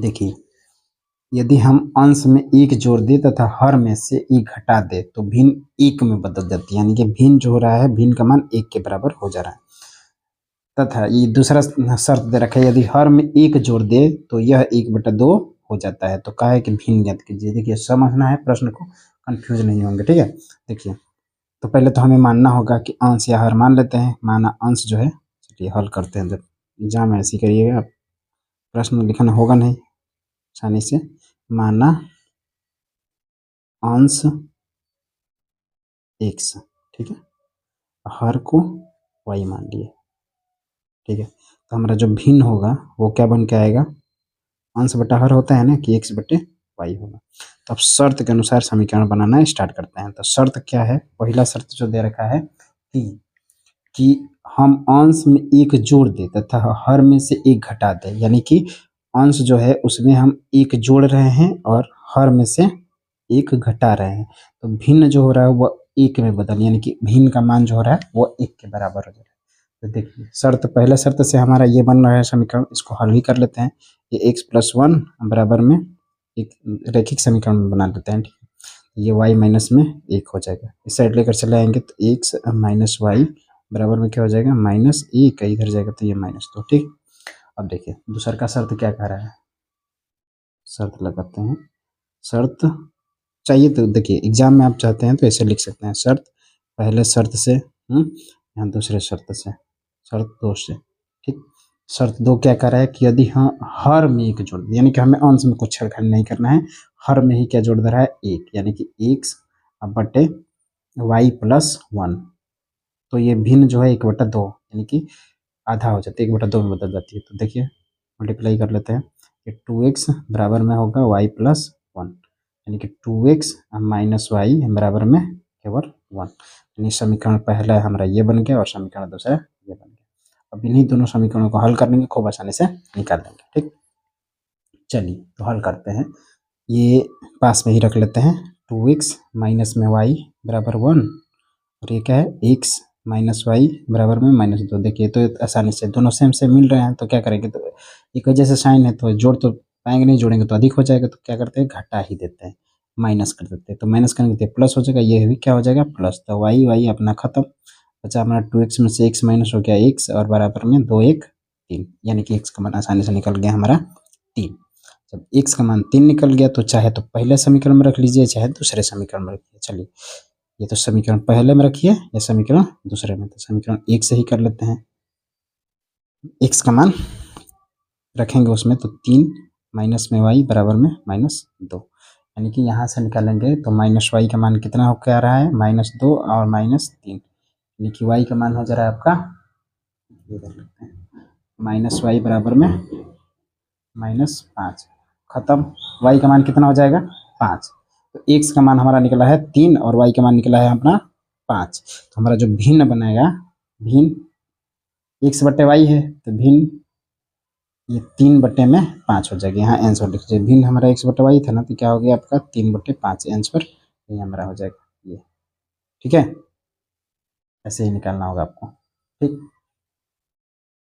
देखिए, यदि हम अंश में 1 जोड़ दें तथा हर में से 1 घटा दें तो भिन्न 1 में बदल जाती है, यानी कि भिन्न जो हो रहा है भिन्न का मान 1 के बराबर हो जा रहा है। तथा ये दूसरा शर्त दे रखा है, यदि हर में 1 जोड़ दे तो यह 1/2 हो जाता है। तो कहा है कि भिन्न ज्ञात कीजिए। देखिए, समझना है प्रश्न को, कंफ्यूज नहीं होंगे, ठीक है। देखिए, तो पहले तो हमें मानना होगा कि अंश या हर मान लेते हैं। माना अंश जो है, चलिए हल करते हैं। जब एग्जाम में ऐसे करिएगा, प्रश्न लिखना होगा नहीं आसानी से। माना अंश x, ठीक है, हर को y मान लिए, ठीक है। तो हमारा जो भिन्न होगा वो क्या बन के आएगा, अंश बटा हर होता है ना कि x बटे y होगा। तो अब शर्त के अनुसार समीकरण बनाना स्टार्ट करते हैं। तो शर्त क्या है, पहला शर्त जो दे रखा है कि हम अंश में 1 जोड़ दें तथा हर में से 1 घटा दें, यानी कि अंश जो है उसमें हम 1 जोड़ रहे हैं और हर में से 1 घटा रहे हैं। तो भिन्न जो हो रहा है वो 1 में बदल, यानी कि भिन्न का मान जो हो रहा है वो 1 के बराबर हो जा रहा है। तो देखिए, शर्त पहले शर्त से हमारा ये बन रहा है समीकरण, इसको हल भी कर लेते हैं। ये x+1 बराबर में एक रैखिक समीकरण बना लेते हैं, ठीक है। ये y माइनस में 1 हो जाएगा, इस साइड लेकर चले आएंगे तो x माइनस वाई बराबर में क्या हो जाएगा, -1, इधर जाएगा तो ये -2, ठीक। अब देखिए दूसरा का शर्त क्या कह रहा है, शर्त लगाते हैं। शर्त चाहिए तो देखिए एग्जाम में आप चाहते हैं तो ऐसे लिख सकते हैं, शर्त पहले शर्त से यहाँ दूसरे शर्त से, शर्त 2 से, ठीक। शर्त 2 क्या कर रहा है कि यदि हाँ हर में 1 जोड़, यानी कि हमें अंश में कुछ छेड़खानी नहीं करना है, हर में ही क्या जोड़ दे रहा है 1, यानी कि x बटे y+1। तो ये भिन्न जो है 1/2, यानी कि आधा हो जाती है, 1/2 में बदल जाती है। तो देखिए मल्टीप्लाई कर लेते हैं, कि 2x बराबर में होगा y+1, यानी कि 2x माइनस वाई बराबर में केवल 1, यानी समीकरण पहला हमारा ये बन गया और समीकरण दूसरा ये बन गया। अब इन्हीं दोनों समीकरणों को हल कर लेंगे, खूब आसानी से निकाल लेंगे, ठीक। चलिए तो हल करते हैं, ये पास में ही रख लेते हैं। 2x माइनस में y बराबर 1 और ये क्या है x माइनस वाई बराबर में -2। देखिए तो आसानी से दोनों सेम सेम मिल रहे हैं, तो क्या करेंगे, तो एक वजह से साइन है तो जोड़ तो पाएंगे नहीं, जोड़ेंगे तो अधिक हो जाएगा, तो क्या करते हैं घटा ही देते हैं, माइनस कर देते हैं। तो माइनस करेंगे तो प्लस हो जाएगा, ये भी क्या हो जाएगा प्लस। तो वाई वाई अपना खत्म, बचा हमारा 2x में से x माइनस हो गया x और बराबर में 2 1 3, यानी कि x का मान आसानी से निकल गया हमारा 3। जब x का मान 3 निकल गया तो चाहे तो पहले समीकरण में रख लीजिए, चाहे दूसरे समीकरण में रखिए। चलिए ये तो समीकरण पहले में रखिए, या समीकरण दूसरे में, तो समीकरण 1 से ही कर लेते हैं। x का मान रखेंगे उसमें तो 3 माइनस में y बराबर में -2, यानी कि यहाँ से निकालेंगे तो -y का मान कितना होकर आ रहा है, -2 और -3, यानी कि y का मान हो जा रहा है आपका, -y बराबर में -5, खत्म। y का मान कितना हो जाएगा 5। तो x का मान हमारा निकला है 3 और y का मान निकला है अपना 5। तो हमारा जो भिन्न बनेगा, भिन्न x बटे y है तो भिन्न ये 3/5 हो जाएगा। यहाँ आंसर लिख लीजिए, भिन्न हमारा x बटे y था ना, तो क्या हो गया आपका 3/5 आंसर ये हमारा हो जाएगा ये, ठीक है। ऐसे ही निकालना होगा आपको, ठीक।